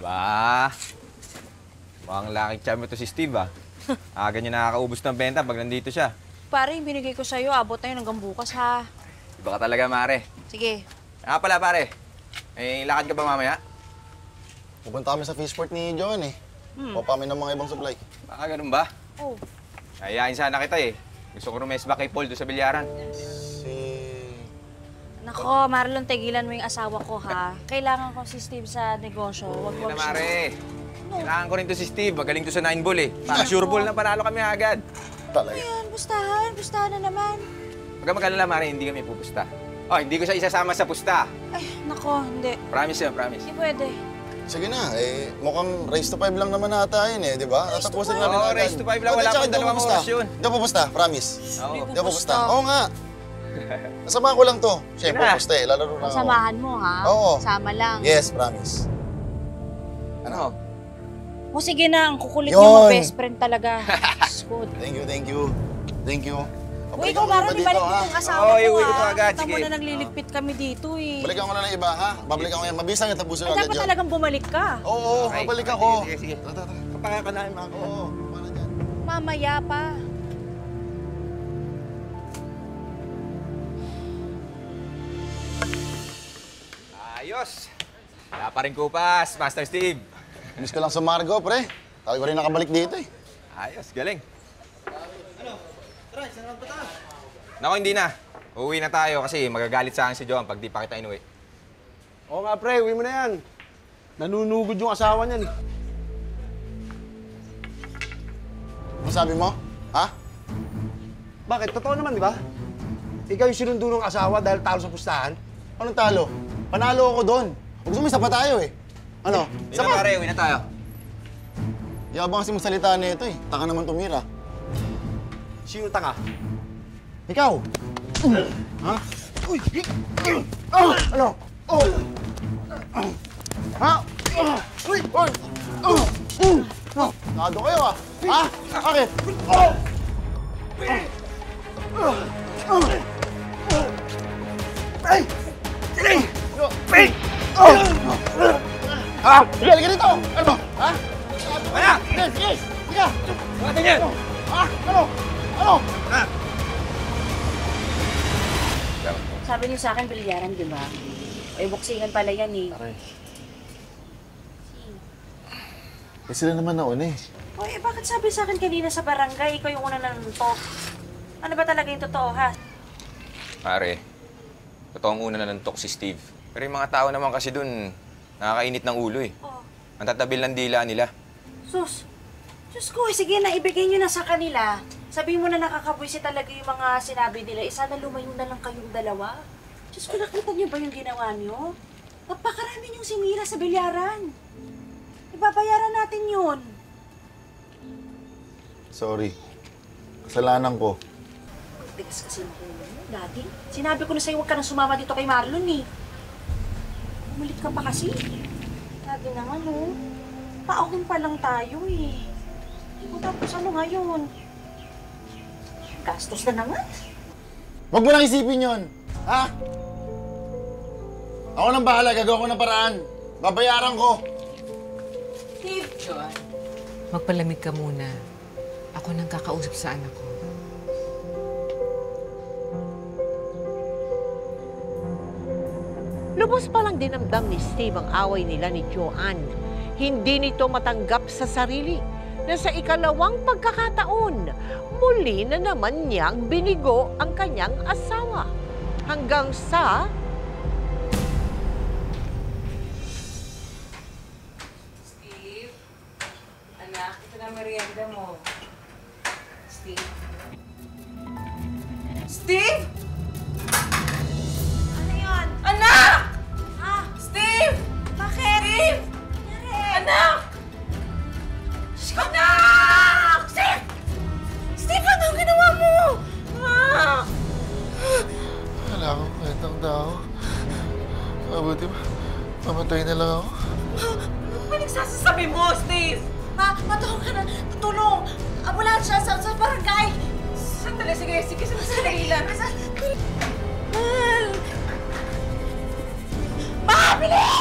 Ba, mukhang laking charm ito si Steve, ah. Aga niya nakakaubos ng benta pag nandito siya. Pare, yung binigay ko sa'yo, abot na yun hanggang bukas, ha? Iba ka talaga, Mare. Sige. Pala, pare. Lakad ka ba mamaya? Pupunta kami sa fishport ni John, eh. Papa kami ng mga ibang supply. Baka ganun ba? Oh. Ayain sana kita, eh. Gusto ko rumesba kay Paul doon sa bilyaran. Nako, Marlon, tigilan mo yung asawa ko, ha? Kailangan ko si Steve sa negosyo. Wag Hindi na, siya. Mare. Kailangan ko rin to si Steve. Magaling to sa 9 ball, eh. Para sure ball na panalo kami agad. Talaga. Ayan, pustahan. Pustahan na naman. Huwag ka mag-alala, Mare. Hindi kami pupusta. Oh, hindi ko siya isasama sa pusta. Ay, nako, hindi. Promise yun, promise. Hindi pwede. Sige na, mukhang race to 5 lang naman ata yun, eh, di ba? Race to Tatapusin 5? namin Oo, agad. race to 5 lang. Wala pang dalawang oras yun. Hindi ako pupusta, promise. Oo. Hindi ako pupusta. Oo nga. Nasamahan ko lang to. Siyempre, Sige na. pupusta eh. Lalaro lang ako. Samahan mo, ha? Oo. Sama lang. Yes, promise. Ano? O sige na, ang kukulit Yun. niyo mo, best friend talaga. Good. Thank you, thank you. Thank you. Uy, ikaw, Marlon, ibalik mo yung asawa Oo, ko, iuwi ko to ha? agad. Kita mo Sige. na nagliligpit kami dito, eh. Balikan ko na ng iba, ha? Babalikan ko yan. Mabilis lang yung tapusin Ay, agad dapat dyan. talagang bumalik ka. Oo, Okay. babalik ako. Sige, sige. Tara. Kapaya ka na, mga ko. Oo, para dyan. Mamaya pa. Ayos. Wala pa rin kupas, Master Steve. Miss ko lang sa Margo, pre. Tayo ko rin nakabalik dito, eh. Ayos, galing. Nako, hindi na. Uuwi na tayo kasi magagalit sa akin si Joan pag di pa kita inuwi. Oo nga, pre. Uwi mo na yan. Nanunugod yung asawa niyan. Ano sabi mo? Ha? Bakit? Totoo naman, di ba? Ikaw yung sinundo ng asawa dahil talo sa pustahan? Anong talo? Panalo ako doon. Huwag sumisa pa tayo, eh. Ano? Hindi na pare, uwi na tayo. Yabang kasi magsalita nito, eh. Taka naman tumira. Sino tanga? Ikaw! Ha? Uy! Ano? Oh! Ha? Uy! Uy! Nado kayo, ah! Ha? Bakit? Ay! Ay! Ay! Ha? Sige, halika dito! Ano? Ha? Kaya! Sige, sige! Sige! Bakit yan? Ha? Ano? Ano? Sabi niyo sa akin, bilyaran, di ba? Eh, boksingan pala yan, eh. Eh, sila naman nauna, eh. O, eh, bakit sabi sa akin kanina sa barangay, ikaw yung una nanuntok? Ano ba talaga yung totoo, ha? Pare, totoong una na nantok si Steve. Pero yung mga tao naman kasi dun, nakakainit ng ulo eh. Oo. Ang tatabil ng dila nila. Sus! Diyos ko, sige na, ibigay niyo na sa kanila. Sabihin mo na nakakabwisit talaga yung mga sinabi nila. Sana lumayo na lang kayong dalawa. Diyos ko, nakita niyo ba yung ginawa niyo? Napakarami niyong simira sa bilyaran. Ibabayaran natin yun. Sorry. Kasalanan ko. Bigas kasi ng ulo mo, Daddy. Sinabi ko na sa'yo, huwag ka nang sumama dito kay Marlon, eh. Umulit ka pa kasi. Daddy naman, oh. Paahon pa lang tayo, eh. O tapos ano ngayon? Gastos na naman. Huwag mo nang isipin yun! Ha? Ako nang bahala, gagawa ko ng paraan. Babayaran ko. Steve! Joan, magpalamig ka muna. Ako nang kakausap sa anak ko. Lubos palang dinamdam ni Steve ang away nila ni Joanne. Hindi nito matanggap sa sarili na sa ikalawang pagkakataon, muli na naman niyang binigo ang kanyang asawa. Hanggang sa... Steve, anak, ito na merienda mo. Steve? Steve! Ano yun? Anak! Ah! Steve! Bakit? Steve! Nangyari? Anak! Anak! Steve! Steve, anong ginawa mo? Ah! Wala akong kwentang tao. Mabuti ba? Mamatay na lang ako. Ano ba nagsasasabi mo, Steve? Matulong ka na. Tutulong. Ambulansya sa barangay. Sandali, sige, sandali lang. Mahal! Ma, bilis!